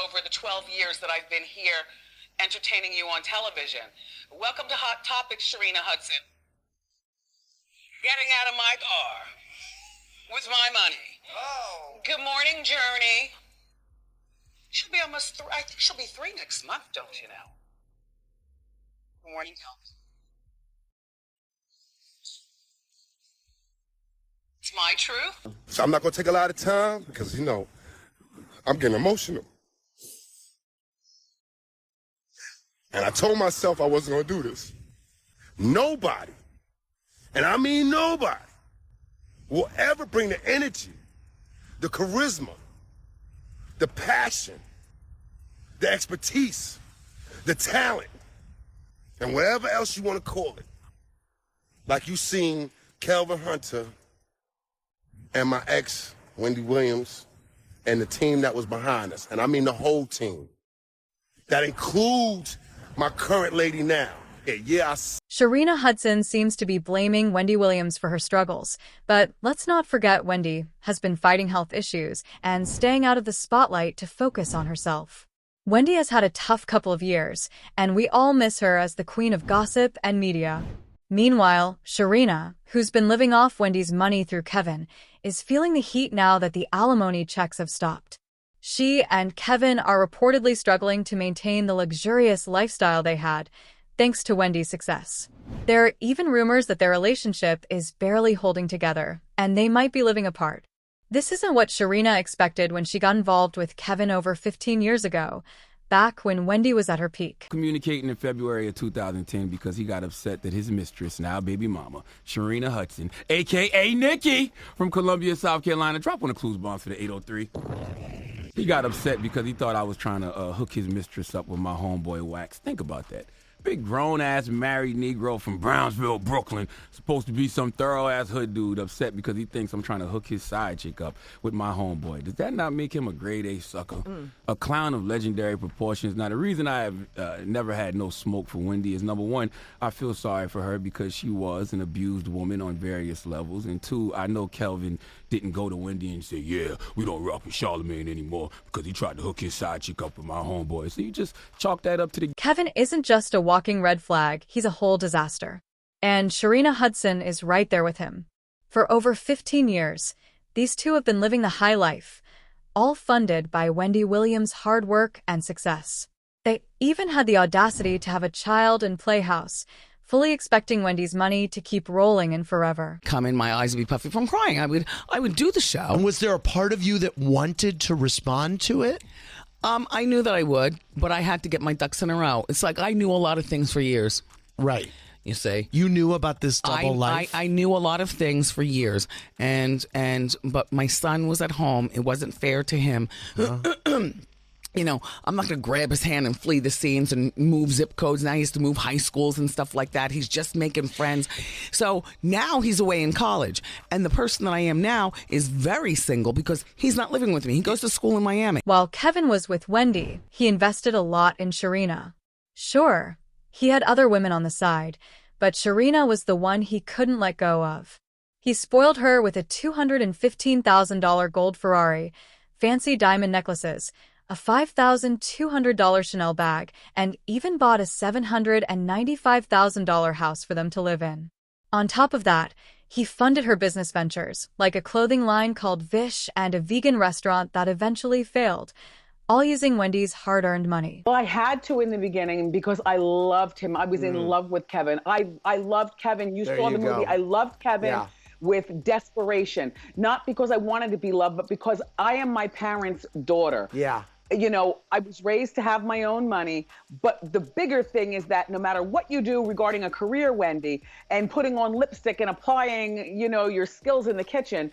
over the 12 years that I've been here entertaining you on television. Welcome to Hot Topics, Sharina Hudson. Getting out of my car with my money. Oh. Good morning, Journey. She'll be almost I think she'll be 3 next month, don't you know? Good morning, Elvis. It's my truth. So I'm not going to take a lot of time because, I'm getting emotional. And I told myself I wasn't going to do this. Nobody, and I mean nobody, will ever bring the energy, the charisma, the passion, the expertise, the talent, and whatever else you want to call it, like you seen Kelvin Hunter and my ex, Wendy Williams, and the team that was behind us. And I mean the whole team. That includes my current lady now. Sharina Hudson seems to be blaming Wendy Williams for her struggles. But let's not forget Wendy has been fighting health issues and staying out of the spotlight to focus on herself. Wendy has had a tough couple of years, and we all miss her as the queen of gossip and media. Meanwhile, Sharina, who's been living off Wendy's money through Kevin, is feeling the heat now that the alimony checks have stopped. She and Kevin are reportedly struggling to maintain the luxurious lifestyle they had, thanks to Wendy's success. There are even rumors that their relationship is barely holding together, and they might be living apart. This isn't what Sharina expected when she got involved with Kevin over 15 years ago, back when Wendy was at her peak. Communicating in February of 2010 because he got upset that his mistress, now baby mama, Sharina Hudson, a.k.a. Nikki, from Columbia, South Carolina, drop one of the clues bombs for the 803. He got upset because he thought I was trying to hook his mistress up with my homeboy Wax. Think about that. Big grown-ass married Negro from Brownsville, Brooklyn, supposed to be some thorough-ass hood dude, upset because he thinks I'm trying to hook his side chick up with my homeboy. Does that not make him a grade-A sucker? A clown of legendary proportions. Now, the reason I have never had no smoke for Wendy is, number one, I feel sorry for her because she was an abused woman on various levels. And two, I know Kelvin didn't go to Wendy and say, yeah, we don't rock with Charlemagne anymore because he tried to hook his side chick up with my homeboy. So you just chalk that up to the... Kevin isn't just a walking red flag, he's a whole disaster. And Sharina Hudson is right there with him. For over 15 years, these two have been living the high life, all funded by Wendy Williams' hard work and success. They even had the audacity to have a child and playhouse, fully expecting Wendy's money to keep rolling in forever. Come in, my eyes would be puffy from crying. I would do the show. And was there a part of you that wanted to respond to it? I knew that I would, but I had to get my ducks in a row. It's like I knew a lot of things for years. Right. You see, you knew about this double life. I knew a lot of things for years, but my son was at home. It wasn't fair to him. I'm not going to grab his hand and flee the scenes and move zip codes. Now he has to move high schools and stuff like that. He's just making friends. So now he's away in college. And the person that I am now is very single because he's not living with me. He goes to school in Miami. While Kevin was with Wendy, he invested a lot in Sharina. Sure, he had other women on the side, but Sharina was the one he couldn't let go of. He spoiled her with a $215,000 gold Ferrari, fancy diamond necklaces, a $5,200 Chanel bag, and even bought a $795,000 house for them to live in. On top of that, he funded her business ventures, like a clothing line called Vish and a vegan restaurant that eventually failed, all using Wendy's hard-earned money. Well, I had to in the beginning because I loved him. I was in love with Kevin. I loved Kevin. You saw the movie. I loved Kevin. With desperation, not because I wanted to be loved, but because I am my parents' daughter. Yeah. I was raised to have my own money, but the bigger thing is that no matter what you do regarding a career, Wendy, and putting on lipstick and applying, your skills in the kitchen,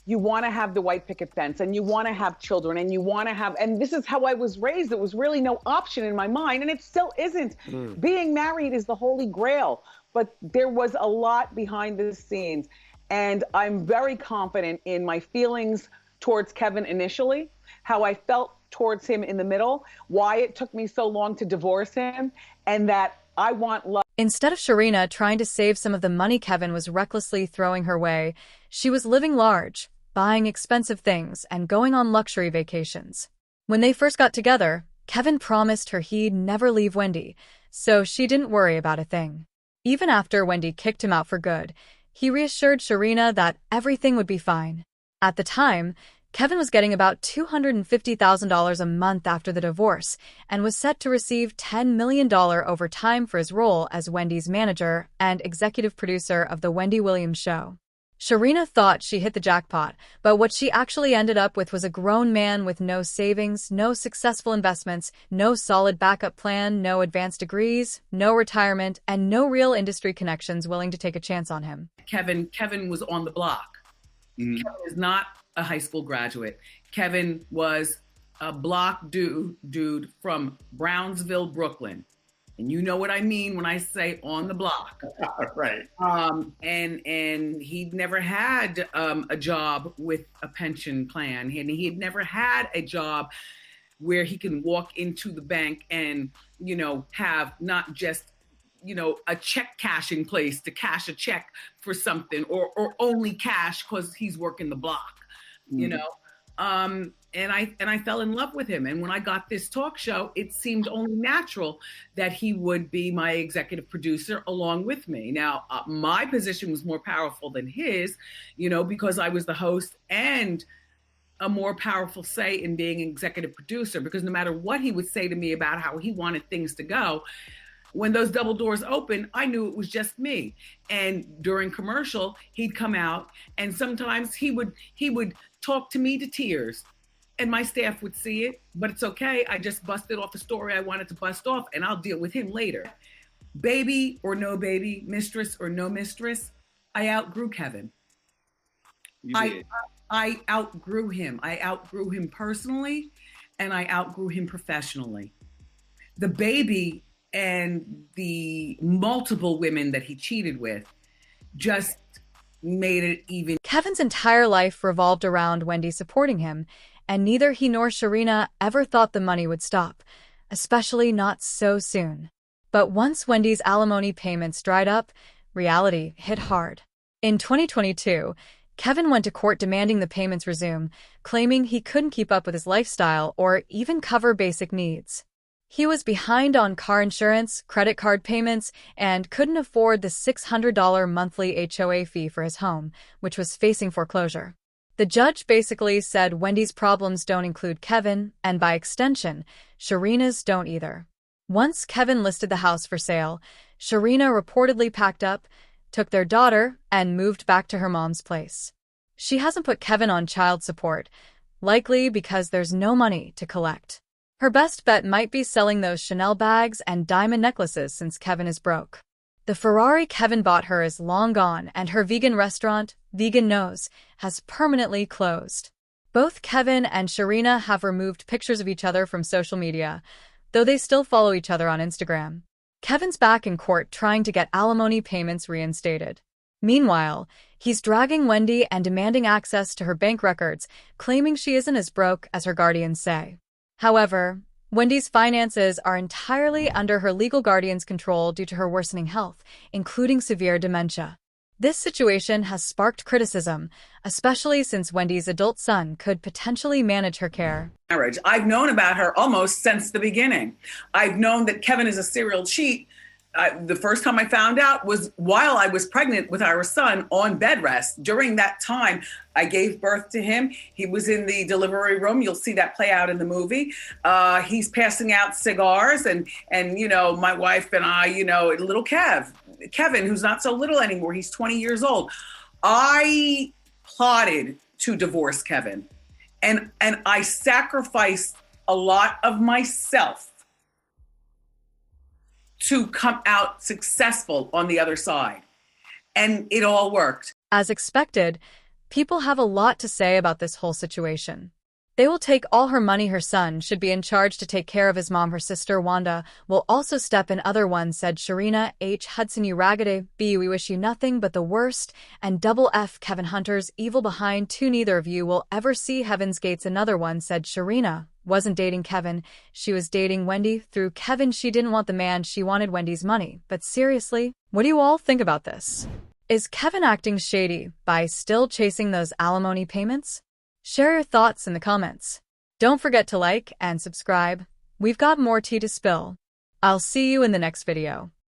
you want to have the white picket fence and you want to have children and you want to have, and this is how I was raised. It was really no option in my mind, and it still isn't. Being married is the holy grail, but there was a lot behind the scenes. And I'm very confident in my feelings towards Kevin initially, how I felt towards him in the middle, why it took me so long to divorce him, and that I want love. Instead of Sharina trying to save some of the money Kevin was recklessly throwing her way, she was living large, buying expensive things, and going on luxury vacations. When they first got together, Kevin promised her he'd never leave Wendy, so she didn't worry about a thing. Even after Wendy kicked him out for good, he reassured Sharina that everything would be fine. At the time, Kevin was getting about $250,000 a month after the divorce and was set to receive $10 million over time for his role as Wendy's manager and executive producer of The Wendy Williams Show. Sharina thought she hit the jackpot, but what she actually ended up with was a grown man with no savings, no successful investments, no solid backup plan, no advanced degrees, no retirement, and no real industry connections willing to take a chance on him. Kevin was on the block. Kevin is not a high school graduate. Kevin was a block dude from Brownsville, Brooklyn. And you know what I mean when I say on the block. Right. And he'd never had a job with a pension plan. And he had never had a job where he can walk into the bank and, have not just, a check cashing place to cash a check for something or only cash because he's working the block, And I fell in love with him. And when I got this talk show, it seemed only natural that he would be my executive producer along with me. Now, my position was more powerful than his, because I was the host and a more powerful say in being an executive producer, because no matter what he would say to me about how he wanted things to go, when those double doors open, I knew it was just me. And during commercial, he'd come out and sometimes he would talk to me to tears. And my staff would see it, but it's okay. I just busted off a story I wanted to bust off, and I'll deal with him later. Baby or no baby, mistress or no mistress, I outgrew Kevin. I outgrew him. I outgrew him personally, and I outgrew him professionally. The baby and the multiple women that he cheated with just made it even. Kevin's entire life revolved around Wendy supporting him, and neither he nor Sharina ever thought the money would stop, especially not so soon. But once Wendy's alimony payments dried up, reality hit hard. In 2022, Kevin went to court demanding the payments resume, claiming he couldn't keep up with his lifestyle or even cover basic needs. He was behind on car insurance, credit card payments, and couldn't afford the $600 monthly HOA fee for his home, which was facing foreclosure. The judge basically said Wendy's problems don't include Kevin, and by extension, Sharina's don't either. Once Kevin listed the house for sale, Sharina reportedly packed up, took their daughter, and moved back to her mom's place. She hasn't put Kevin on child support, likely because there's no money to collect. Her best bet might be selling those Chanel bags and diamond necklaces since Kevin is broke. The Ferrari Kevin bought her is long gone, and her vegan restaurant, Vegan Nose, has permanently closed. Both Kevin and Sharina have removed pictures of each other from social media, though they still follow each other on Instagram. Kevin's back in court trying to get alimony payments reinstated. Meanwhile, he's dragging Wendy and demanding access to her bank records, claiming she isn't as broke as her guardians say. However, Wendy's finances are entirely under her legal guardian's control due to her worsening health, including severe dementia. This situation has sparked criticism, especially since Wendy's adult son could potentially manage her care. Marriage. I've known about her almost since the beginning. I've known that Kevin is a serial cheat. The first time I found out was while I was pregnant with our son on bed rest. During that time, I gave birth to him. He was in the delivery room. You'll see that play out in the movie. He's passing out cigars and my wife and I, little Kevin, who's not so little anymore. He's 20 years old. I plotted to divorce Kevin and I sacrificed a lot of myself to come out successful on the other side. And it all worked. As expected, people have a lot to say about this whole situation. They will take all her money. Her son should be in charge to take care of his mom. Her sister, Wanda, will also step in. Other one said Sharina Hudson, you raggedy B, we wish you nothing but the worst. And double F Kevin Hunter's evil behind too. Neither of you will ever see heaven's gates. Another one said Sharina wasn't dating Kevin. She was dating Wendy. Through Kevin, she didn't want the man. She wanted Wendy's money. But seriously, what do you all think about this? Is Kevin acting shady by still chasing those alimony payments? Share your thoughts in the comments. Don't forget to like and subscribe. We've got more tea to spill. I'll see you in the next video.